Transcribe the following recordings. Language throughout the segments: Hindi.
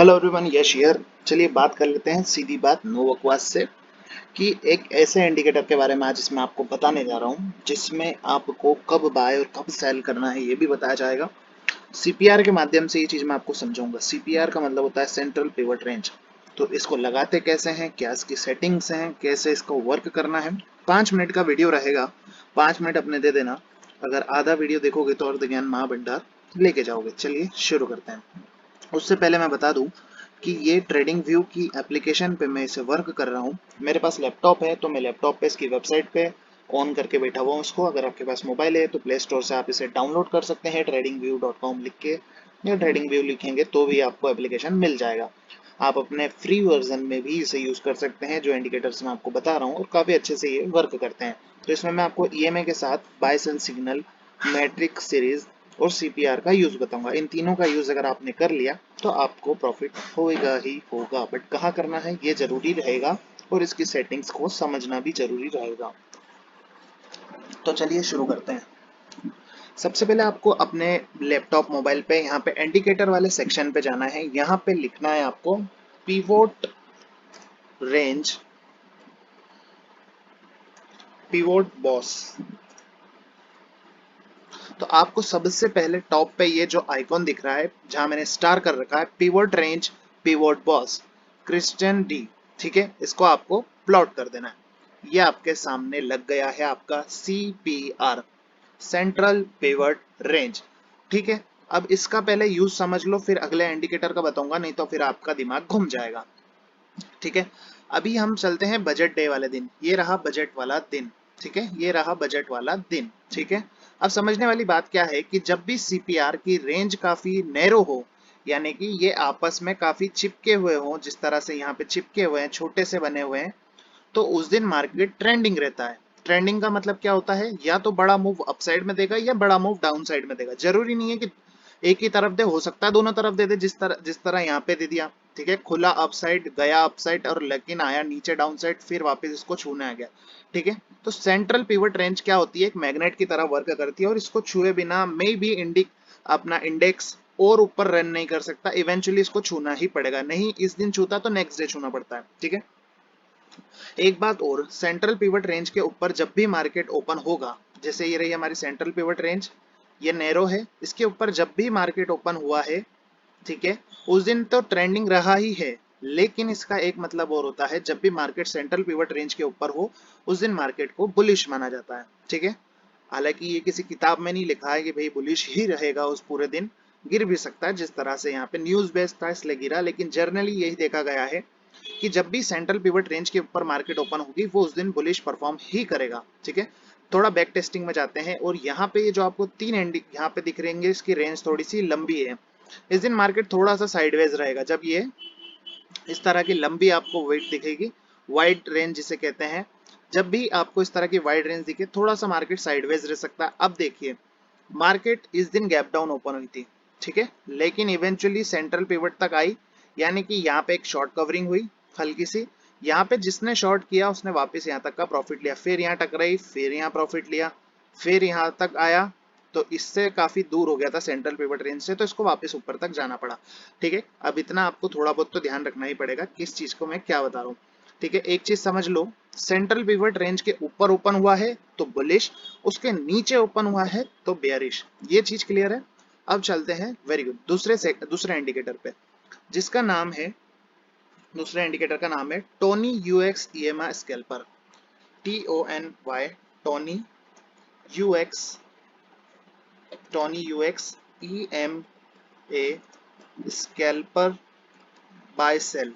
Hello everyone, Yash here. चलिए बात कर लेते हैं, सीधी बात, नो बकवास से, कि एक ऐसे इंडिकेटर के बारे में आज इसमें आपको बताने जा रहा हूँ जिसमें आपको कब बाय और कब सेल करना है ये भी बताया जाएगा। सीपीआर के माध्यम से ये चीज मैं आपको समझाऊंगा। सीपीआर का मतलब होता है सेंट्रल पिवट रेंज। तो इसको लगाते कैसे हैं, क्या इसकी सेटिंग्स हैं, कैसे इसको वर्क करना है। 5 मिनट का वीडियो रहेगा, 5 मिनट अपने दे देना। अगर आधा वीडियो देखोगे तो अर्ध ज्ञान महाभंडार लेके जाओगे। चलिए शुरू करते हैं। उससे पहले मैं बता दूं कि ये ट्रेडिंग व्यू की एप्लीकेशन पे मैं इसे वर्क कर रहा हूँ। मेरे पास लैपटॉप है तो मैं लैपटॉप पे इसकी वेबसाइट पे ऑन करके बैठा हुआ हूँ उसको। अगर आपके पास मोबाइल है तो प्ले स्टोर से आप इसे डाउनलोड कर सकते हैं tradingview.com लिख के, या ट्रेडिंग व्यू लिखेंगे तो भी आपको एप्लीकेशन मिल जाएगा। आप अपने फ्री वर्जन में भी इसे यूज कर सकते हैं, जो इंडिकेटर्स मैं आपको बता रहा हूँ, और काफी अच्छे से ये वर्क करते हैं। तो इसमें मैं आपको ईएमए के साथ buy sell signal, matrix series और सीपीआर का यूज बताऊंगा। इन तीनों का यूज अगर आपने कर लिया तो आपको प्रॉफिट होगा ही होगा, बट कहाँ करना है ये जरूरी रहेगा, और इसकी सेटिंग्स को समझना भी जरूरी रहेगा। तो चलिए शुरू करते हैं। सबसे पहले आपको अपने लैपटॉप मोबाइल पे यहाँ पे इंडिकेटर वाले सेक्शन पे जाना है। यहाँ पे लिखना है आपको पिवोट रेंज, पिवोट बॉस। तो आपको सबसे पहले टॉप पे ये जो आइकॉन दिख रहा है जहां मैंने स्टार कर रखा है, pivot range, pivot boss, Christian D, ठीक है, इसको आपको प्लॉट कर देना है। ये आपके सामने लग गया है आपका सीपीआर, सेंट्रल पिवट रेंज। ठीक है, अब इसका पहले यूज समझ लो, फिर अगले इंडिकेटर का बताऊंगा, नहीं तो फिर आपका दिमाग घूम जाएगा। ठीक है, अभी हम चलते हैं बजट डे वाले दिन। ये रहा बजट वाला दिन। ठीक है, ये रहा बजट वाला दिन। ठीक है, अब समझने वाली बात क्या है कि जब भी सीपीआर की रेंज काफी नैरो हो, यानी कि ये आपस में काफी चिपके हुए हो, जिस तरह से यहाँ पे चिपके हुए हैं, छोटे से बने हुए हैं, तो उस दिन मार्केट ट्रेंडिंग रहता है। ट्रेंडिंग का मतलब क्या होता है, या तो बड़ा मूव अपसाइड में देगा या बड़ा मूव डाउन साइड में देगा। जरूरी नहीं है कि एक ही तरफ दे, हो सकता है दोनों तरफ दे दे, जिस तरह यहाँ पे दे दिया। ठीक है, खुला अपसाइड गया अपसाइड, और लेकिन आया नीचे डाउन साइड, फिर वापस इसको छूने आ गया। ठीक है, तो सेंट्रल पिवट रेंज क्या होती है, एक मैग्नेट की तरह वर्क करती है, और इसको छुए बिना मे भी अपना इंडेक्स और ऊपर रन नहीं कर सकता। इवेंचुअली इसको छूना ही पड़ेगा, नहीं इस दिन छूता तो नेक्स्ट डे छूना पड़ता है। ठीक है, एक बात और, सेंट्रल पिवट रेंज के ऊपर जब भी मार्केट ओपन होगा, जैसे ये रही हमारी सेंट्रल पिवट रेंज, ये नैरो है, इसके ऊपर जब भी मार्केट ओपन हुआ है, ठीक है, उस दिन तो ट्रेंडिंग रहा ही है। लेकिन इसका एक मतलब और होता है, जब भी मार्केट सेंट्रल पिवट रेंज के ऊपर हो, उस दिन मार्केट को बुलिश माना जाता है। ठीक है, हालांकि ये किसी किताब में नहीं लिखा है कि भाई बुलिश ही रहेगा उस पूरे दिन, गिर भी सकता है, जिस तरह से यहाँ पे न्यूज बेस्ड था इसलिए गिरा, लेकिन जर्नली यही देखा गया है कि जब भी सेंट्रल पिवट रेंज के ऊपर मार्केट ओपन होगी, वो उस दिन बुलिश परफॉर्म ही करेगा। ठीक है, थोड़ा बैक टेस्टिंग में जाते हैं, और यहाँ पे ये जो आपको तीन एंड यहाँ पे दिख रहे हैं, इसकी रेंज थोड़ी सी लंबी है। इस दिन मार्केट थोड़ा सा साइडवेज रहेगा। जब ये इस तरह की लंबी आपको वेट दिखेगी, वाइड रेंज जिसे कहते हैं, जब भी आपको इस तरह की वाइड रेंज दिखे, थोड़ा सा मार्केट साइडवेज रह सकता है। अब देखिए, मार्केट इस दिन गैप डाउन ओपन हुई थी, ठीक है, लेकिन इवेंचुअली सेंट्रल पिवट तक आई, यानी कि यहाँ पे एक शॉर्ट कवरिंग हुई हल्की सी। यहाँ पे जिसने शॉर्ट किया उसने वापस यहाँ तक का प्रॉफिट लिया, फिर यहाँ टकराई, फिर यहाँ प्रॉफिट लिया, फिर यहाँ तक आया, तो इससे काफी दूर हो गया था सेंट्रल पिवट रेंज से, तो इसको वापस ऊपर तक जाना पड़ा। ठीक है, अब इतना आपको थोड़ा बहुत तो ध्यान रखना ही पड़ेगा किस चीज को मैं क्या बता रहा हूँ। ठीक है, एक चीज समझ लो, सेंट्रल पिवट रेंज के ऊपर ओपन हुआ है तो बुलिश, उसके नीचे ओपन हुआ है तो बेयरिश। ये चीज क्लियर है। अब चलते हैं, वेरी गुड, दूसरे इंडिकेटर पे, जिसका नाम है, दूसरे इंडिकेटर का नाम है Tony UX EMA scalper, TONY, Tony UX, Tony UX EMA scalper buy sell.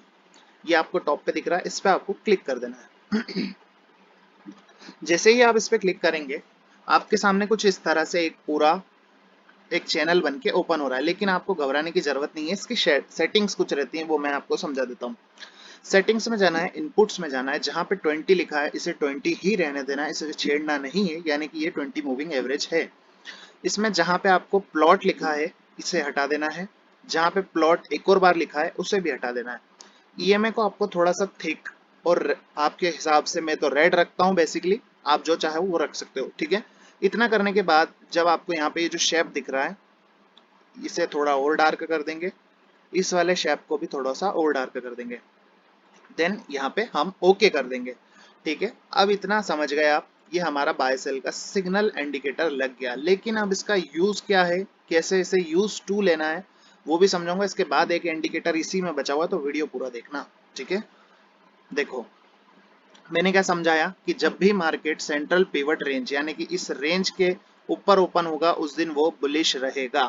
ये आपको टॉप पे दिख रहा है, इस पे आपको क्लिक कर देना है। जैसे ही आप इस पे क्लिक करेंगे, आपके सामने कुछ इस तरह से एक पूरा एक चैनल बन के ओपन हो रहा है, लेकिन आपको घबराने की जरूरत नहीं है। इसकी सेटिंग्स कुछ रहती हैं, वो मैं आपको समझा देता हूँ। सेटिंग्स में जाना है, इनपुट्स में जाना है, जहां पे 20 लिखा है इसे 20 ही रहने देना है, इसे छेड़ना नहीं है, यानी कि ये 20 मूविंग एवरेज है। इसमें जहां पे आपको प्लॉट लिखा है इसे हटा देना है, जहां पे प्लॉट एक और बार लिखा है उसे भी हटा देना है। ईएमए को आपको थोड़ा सा थिक, और आपके हिसाब से मैं तो रेड रखता हूँ बेसिकली, आप जो चाहे वो रख सकते हो। ठीक है, इतना करने के बाद जब आपको यहाँ पे ये जो शेप दिख रहा है, इसे थोड़ा और डार्क कर देंगे, इस वाले शेप को भी थोड़ा सा और डार्क कर देंगे, देन यहाँ पे हम ओके कर देंगे। ठीक है, अब इतना समझ गए आप, ये हमारा बाय सेल का सिग्नल इंडिकेटर लग गया। लेकिन अब इसका यूज क्या है, कैसे इसे यूज टू लेना है, वो भी समझाऊंगा। इसके बाद एक इंडिकेटर इसी में बचा हुआ है, तो वीडियो पूरा देखना। ठीक है, देखो मैंने क्या समझाया कि जब भी मार्केट सेंट्रल पिवट रेंज यानी कि इस रेंज के ऊपर ओपन होगा उस दिन वो बुलिश रहेगा।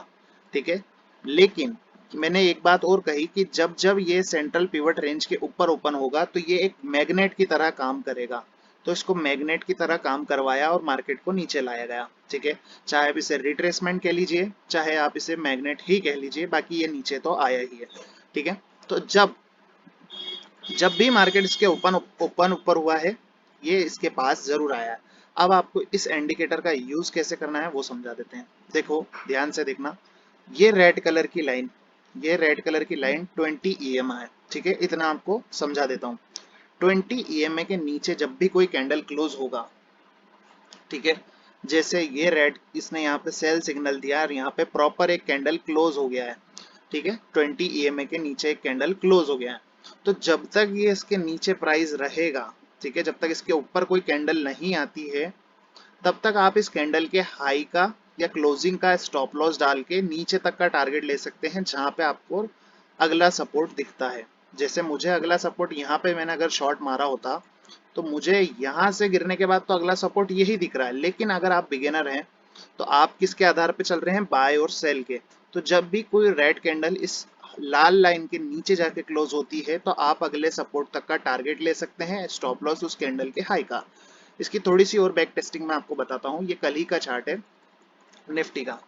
ठीक है, लेकिन मैंने एक बात और कही कि जब जब ये सेंट्रल पिवट रेंज के ऊपर ओपन होगा तो ये एक मैग्नेट की तरह काम करेगा। तो इसको मैग्नेट की तरह काम करवाया और मार्केट को नीचे लाया गया। ठीक है, चाहे आप इसे रिट्रेसमेंट कह लीजिए, चाहे आप इसे मैग्नेट ही कह लीजिए, बाकी ये नीचे तो आया ही है। ठीक है, तो जब जब भी मार्केट इसके ओपन ऊपर हुआ है, ये इसके पास जरूर आया है। अब आपको इस इंडिकेटर का यूज कैसे करना है वो समझा देते हैं। देखो ध्यान से देखना, ये रेड कलर की लाइन, ये रेड कलर की लाइन 20 EMA है। ठीक है, इतना आपको समझा देता हूँ। 20 EMA के नीचे जब भी कोई कैंडल क्लोज होगा, ठीक है, जैसे ये रेड, इसने यहाँ पे सेल सिग्नल दिया और यहाँ पे प्रॉपर एक कैंडल क्लोज हो गया है। ठीक है, 20 EMA के नीचे एक कैंडल क्लोज हो गया है। तो जब तक ये इसके नीचे प्राइस रहेगा, ठीक है, जब तक इसके ऊपर कोई कैंडल नहीं आती है, तब तक आप इस कैंडल के हाई का या क्लोजिंग का स्टॉप लॉस डाल के नीचे तक का टारगेट ले सकते हैं, जहां पे आपको अगला सपोर्ट दिखता है। जैसे मुझे अगला सपोर्ट यहाँ पे मैंने अगर शॉर्ट मारा होता तो मुझे यहाँ से गिरने के बाद तो अगला सपोर्ट यही दिख रहा है। लेकिन अगर आप बिगिनर हैं तो आप किसके आधार पे चल रहे हैं, बाय और सेल के। तो जब भी कोई रेड कैंडल इस लाल लाइन के नीचे जाके क्लोज होती है तो आप अगले सपोर्ट तक का टारगेट ले सकते हैं, स्टॉप लॉस उस कैंडल के हाई का। इसकी थोड़ी सी और बैक टेस्टिंग मैं आपको बताता हूँ। ये कल ही का चार्ट है निफ्टी का।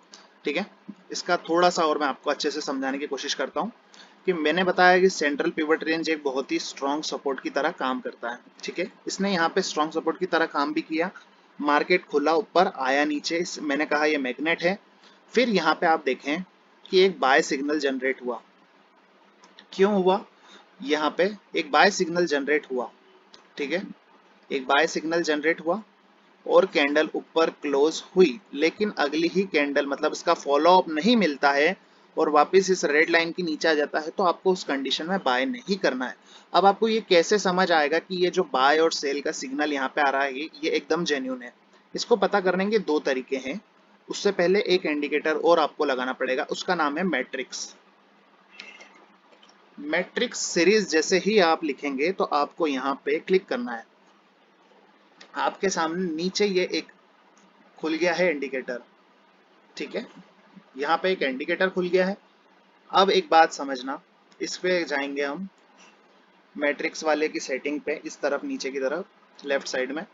ठीक है, इसका थोड़ा सा और मैं आपको अच्छे से समझाने की कोशिश करता हूँ कि मैंने बताया कि सेंट्रल पिवट रेंज एक बहुत ही स्ट्रॉन्ग सपोर्ट की तरह काम करता है। ठीक है, इसने यहाँ पे स्ट्रॉन्ग सपोर्ट की तरह काम भी किया। मार्केट खुला ऊपर आया नीचे, मैंने कहा ये मैग्नेट है। फिर यहाँ पे आप देखें कि एक बाय सिग्नल जनरेट हुआ। क्यों हुआ, यहाँ पे एक बाय सिग्नल जनरेट हुआ। ठीक है, एक बाय सिग्नल जनरेट हुआ और कैंडल ऊपर क्लोज हुई, लेकिन अगली ही कैंडल मतलब इसका फॉलो अप नहीं मिलता है और वापस इस रेड लाइन के नीचे आ जाता है, तो आपको उस कंडीशन में बाय नहीं करना है। अब आपको ये कैसे समझ आएगा कि ये जो बाय और सेल का सिग्नल यहाँ पे आ रहा है ये एकदम जेन्युइन है? इसको पता करने के दो तरीके हैं। उससे पहले एक इंडिकेटर और आपको लगाना पड़ेगा, उसका नाम है मैट्रिक्स। मैट्रिक्स सीरीज जैसे ही आप लिखेंगे तो आपको यहाँ पे क्लिक करना है। आपके सामने नीचे ये एक खुल गया है इंडिकेटर। ठीक है, यहाँ पे एक इंडिकेटर खुल गया है। अब एक बात समझना, इस पे जाएंगे हम मैट्रिक्स वाले की सेटिंग पे, इस तरफ नीचे की तरफ लेफ्ट साइड में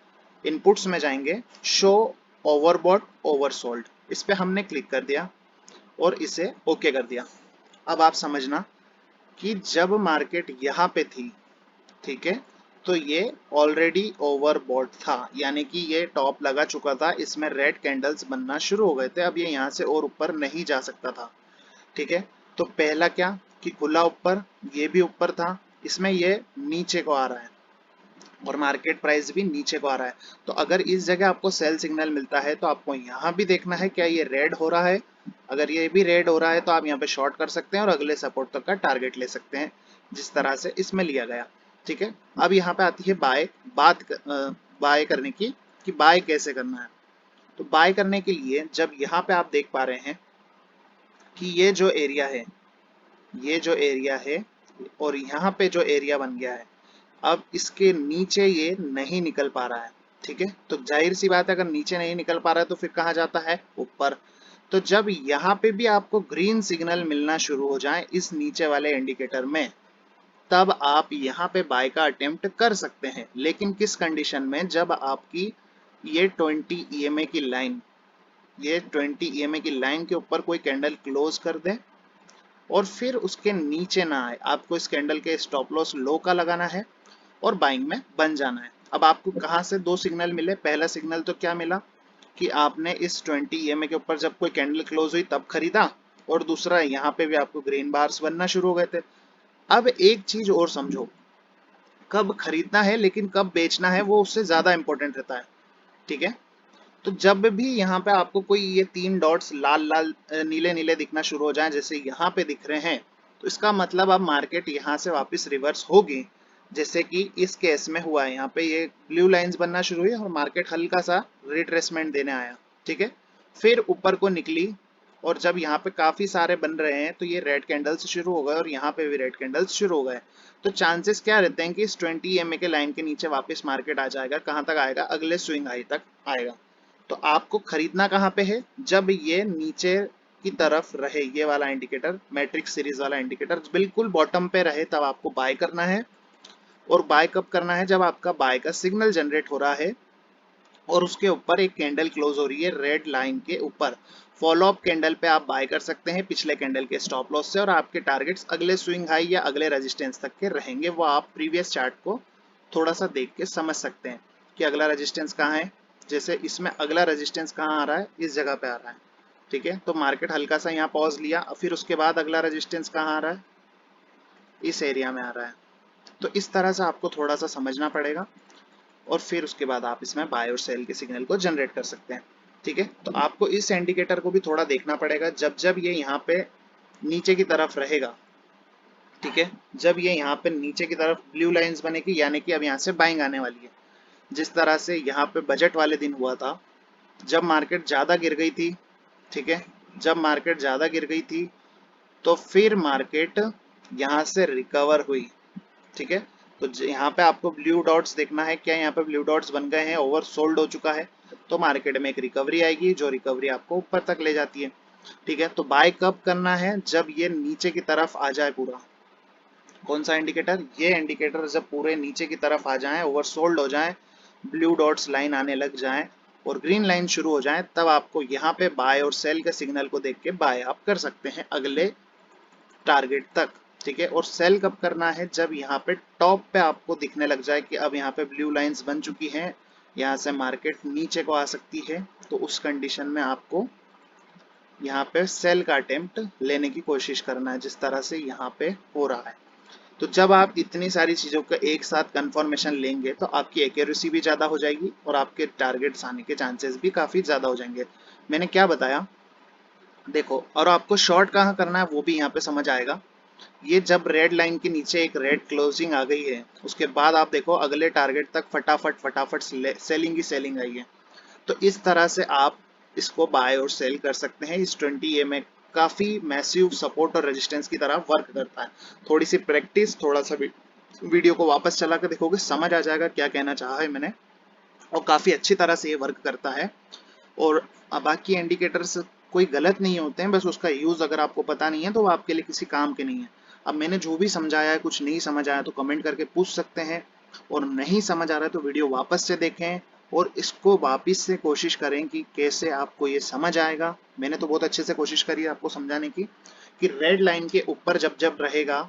इनपुट्स में जाएंगे, शो ओवरबॉट ओवरसोल्ड, इस पे हमने क्लिक कर दिया और इसे ओके कर दिया। अब आप समझना कि जब मार्केट यहाँ पे थी, ठीक है, तो ये ऑलरेडी ओवरबॉट था, यानी कि ये टॉप लगा चुका था, इसमें रेड कैंडल्स बनना शुरू हो गए थे। अब ये यहाँ से और ऊपर नहीं जा सकता था। ठीक है, तो पहला क्या कि खुला ऊपर, ये भी ऊपर था, इसमें ये नीचे को आ रहा है और मार्केट प्राइस भी नीचे को आ रहा है। तो अगर इस जगह आपको सेल सिग्नल मिलता है तो आपको यहाँ भी देखना है क्या ये रेड हो रहा है। अगर ये भी रेड हो रहा है तो आप यहाँ पे शॉर्ट कर सकते हैं और अगले सपोर्ट तक का टारगेट ले सकते हैं, जिस तरह से इसमें लिया गया। ठीक है, अब यहाँ पे आती है बाय करने की, कि बाय कैसे करना है। तो बाय करने के लिए जब यहाँ पे आप देख पा रहे हैं कि ये जो एरिया है, ये जो एरिया है और यहाँ पे जो एरिया बन गया है, अब इसके नीचे ये नहीं निकल पा रहा है। ठीक है, तो जाहिर सी बात है अगर नीचे नहीं निकल पा रहा है तो फिर कहाँ जाता है, ऊपर। तो जब यहाँ पे भी आपको ग्रीन सिग्नल मिलना शुरू हो जाए इस नीचे वाले इंडिकेटर में, तब आप यहाँ पे बाय का अटेम्प्ट कर सकते हैं। लेकिन किस कंडीशन में, जब आपकी ये 20 EMA की लाइन, ये 20 EMA की लाइन के ऊपर कोई कैंडल क्लोज कर दे और फिर उसके नीचे ना आए। आपको इस कैंडल के स्टॉप लॉस लो का लगाना है और बाइंग में बन जाना है। अब आपको कहाँ से दो सिग्नल मिले, पहला सिग्नल तो क्या मिला कि आपने इस 20 EMA के ऊपर जब कोई कैंडल क्लोज हुई तब खरीदा, और दूसरा यहाँ पे भी आपको ग्रीन बार्स बनना शुरू हो गए थे। अब एक चीज और समझो, कब खरीदना है लेकिन कब बेचना है वो उससे ज्यादा इंपॉर्टेंट रहता है। ठीक है, तो जब भी यहाँ पे आपको कोई ये तीन डॉट्स लाल लाल नीले नीले दिखना शुरू हो जाए, जैसे यहाँ पे दिख रहे हैं, तो इसका मतलब अब मार्केट यहाँ से वापस रिवर्स होगी, जैसे कि इस केस में हुआ है। यहाँ पे ये ब्लू लाइंस बनना शुरू हुई और मार्केट हल्का सा रिट्रेसमेंट देने आया, ठीक है, फिर ऊपर को निकली। और जब यहाँ पे काफी सारे बन रहे हैं तो ये रेड कैंडल्स शुरू हो गए और यहाँ पे भी रेड कैंडल्स शुरू हो गए। तो चांसेस क्या रहते हैं कि इस 20 EMA के लाइन के नीचे वापस मार्केट आ जाएगा। कहाँ तक आएगा? अगले स्विंग हाई तक आएगा। तो आपको खरीदना कहाँ पे है? जब ये नीचे की तरफ रहे, ये वाला इंडिकेटर, मैट्रिक्स सीरीज वाला इंडिकेटर बिल्कुल बॉटम पे रहे, तब आपको बाय करना है। और बाय कब करना है? जब आपका बाय का सिग्नल जनरेट हो रहा है और उसके ऊपर एक कैंडल क्लोज हो रही है रेड लाइन के ऊपर। फॉलो अप कैंडल पे आप बाय कर सकते हैं पिछले कैंडल के स्टॉप लॉस से, और आपके टारगेट्स अगले स्विंग हाई या अगले रेजिस्टेंस तक के रहेंगे। वो आप प्रीवियस चार्ट को थोड़ा सा देख के समझ सकते हैं कि अगला रेजिस्टेंस कहाँ है। जैसे इसमें अगला रेजिस्टेंस कहाँ आ रहा है? इस जगह पे आ रहा है, ठीक है। तो मार्केट हल्का सा यहाँ पॉज लिया, फिर उसके बाद अगला रेजिस्टेंस कहाँ आ रहा है? इस एरिया में आ रहा है। तो इस तरह से आपको थोड़ा सा समझना पड़ेगा और फिर उसके बाद आप इसमें बाय और सेल के सिग्नल को जनरेट कर सकते हैं, ठीक है। तो आपको इस इंडिकेटर को भी थोड़ा देखना पड़ेगा। जब जब ये यहाँ पे नीचे की तरफ रहेगा, ठीक है, जब ये यहाँ पे नीचे की तरफ ब्लू लाइंस बनेगी, यानी कि अब यहाँ से बाइंग आने वाली है। जिस तरह से यहाँ पे बजट वाले दिन हुआ था, जब मार्केट ज्यादा गिर गई थी, ठीक है, जब मार्केट ज्यादा गिर गई थी तो फिर मार्केट यहाँ से रिकवर हुई, ठीक है। तो यहाँ पे आपको ब्लू डॉट्स देखना है। क्या यहाँ पे ब्लू डॉट्स बन गए हैं? ओवर सोल्ड हो चुका है। तो मार्केट में एक रिकवरी आएगी, जो रिकवरी आपको ऊपर तक ले जाती है, ठीक है। तो बाय कब करना है? जब ये नीचे की तरफ आ जाए पूरा। कौन सा इंडिकेटर? ये इंडिकेटर जब पूरे नीचे की तरफ आ जाए, ओवर सोल्ड हो जाए, ब्लू डॉट्स लाइन आने लग जाए और ग्रीन लाइन शुरू हो जाए, तब आपको यहाँ पे बाय और सेल के सिग्नल को देख के बाय आप कर सकते हैं अगले टारगेट तक, ठीक है। और सेल कब करना है? जब यहाँ पे टॉप पे आपको दिखने लग जाए कि अब यहाँ पे ब्लू लाइंस बन चुकी हैं, यहाँ से मार्केट नीचे को आ सकती है। तो उस कंडीशन में आपको यहाँ पे सेल का अटेम्प्ट लेने की कोशिश करना है, जिस तरह से यहाँ पे हो रहा है। तो जब आप इतनी सारी चीजों का एक साथ कंफर्मेशन लेंगे तो आपकी एक्यूरेसी भी ज्यादा हो जाएगी और आपके टारगेट्स आने के चांसेस भी काफी ज्यादा हो जाएंगे। मैंने क्या बताया देखो, और आपको शॉर्ट कहाँ करना है वो भी यहाँ पे समझ आएगा। ये जब रेड लाइन के नीचे एक रेड क्लोजिंग आ गई है, उसके बाद आप देखो अगले टारगेट तक फटाफट फटाफट सेलिंग ही सेलिंग आई है। तो इस तरह से आप इसको बाय और सेल कर सकते हैं। इस 20 में काफी मैसिव सपोर्ट और रेजिस्टेंस की तरह वर्क करता है। थोड़ी सी प्रैक्टिस, थोड़ा सा वीडियो को वापस चला कर देखोगे, समझ आ जाएगा क्या कहना चाहा है मैंने। और काफी अच्छी तरह से ये वर्क करता है। और बाकी इंडिकेटर्स कोई गलत नहीं होते हैं, बस उसका यूज अगर आपको पता नहीं है तो वो आपके लिए किसी काम के नहीं है। अब मैंने जो भी समझाया है, कुछ नहीं समझ आया तो कमेंट करके पूछ सकते हैं, और नहीं समझ आ रहा है तो वीडियो वापस से देखें और इसको वापस से कोशिश करें कि कैसे आपको ये समझ आएगा। मैंने तो बहुत अच्छे से कोशिश करी है आपको समझाने की कि रेड लाइन के ऊपर जब जब रहेगा,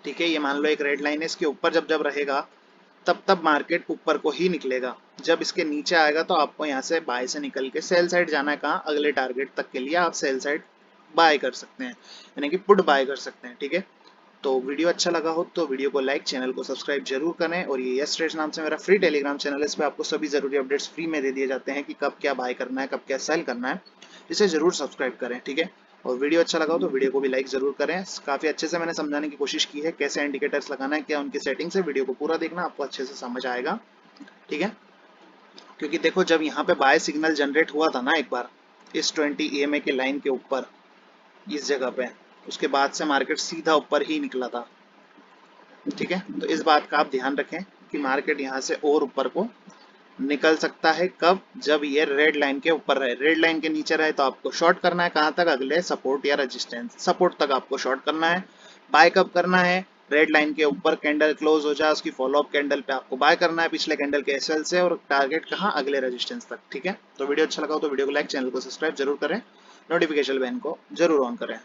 ठीक है, ये मान लो एक रेड लाइन है, इसके ऊपर जब जब रहेगा तब तब मार्केट ऊपर को ही निकलेगा। जब इसके नीचे आएगा तो आपको यहाँ से बाय से निकल के सेल साइड जाना है। कहाँ? अगले टारगेट तक के लिए आप सेल साइड बाय कर सकते हैं, यानी कि पुट बाय कर सकते हैं, ठीक है। तो वीडियो अच्छा लगा हो तो वीडियो को लाइक, चैनल को सब्सक्राइब जरूर करें। और ये यस ट्रेड्स नाम से मेरा फ्री टेलीग्राम चैनल है, इस पर आपको सभी जरूरी अपडेट्स फ्री में दे दिए जाते हैं कि कब क्या बाय करना है, कब क्या सेल करना है। इसे जरूर सब्सक्राइब करें, ठीक है। और वीडियो अच्छा लगा हो तो वीडियो को भी लाइक जरूर करें। काफी अच्छे से मैंने समझाने की कोशिश की है कैसे इंडिकेटर्स लगाना है, क्या उनकी सेटिंग्स है। वीडियो को पूरा देखना, आपको अच्छे से समझ आएगा, ठीक है। क्योंकि देखो जब यहाँ पे बाय सिग्नल जनरेट हुआ था ना एक बार इस 20 EMA के लाइन के ऊपर, इस जगह पे, उसके बाद से मार्केट सीधा ऊपर ही निकला था, ठीक है। तो इस बात का आप ध्यान रखें कि मार्केट यहाँ से और ऊपर को निकल सकता है। कब? जब ये रेड लाइन के ऊपर रहे। रेड लाइन के नीचे रहे तो आपको शॉर्ट करना है। कहाँ तक? अगले सपोर्ट या रेजिस्टेंस, सपोर्ट तक आपको शॉर्ट करना है। बाय कब करना है? रेड लाइन के ऊपर कैंडल क्लोज हो जाए, उसकी फॉलो अप कैंडल पे आपको बाय करना है पिछले कैंडल के एसएल से, और टारगेट कहाँ? अगले रेजिस्टेंस तक, ठीक है। तो वीडियो अच्छा लगा हो तो वीडियो को लाइक, चैनल को सब्सक्राइब जरूर करें, नोटिफिकेशन बेल को जरूर ऑन करें।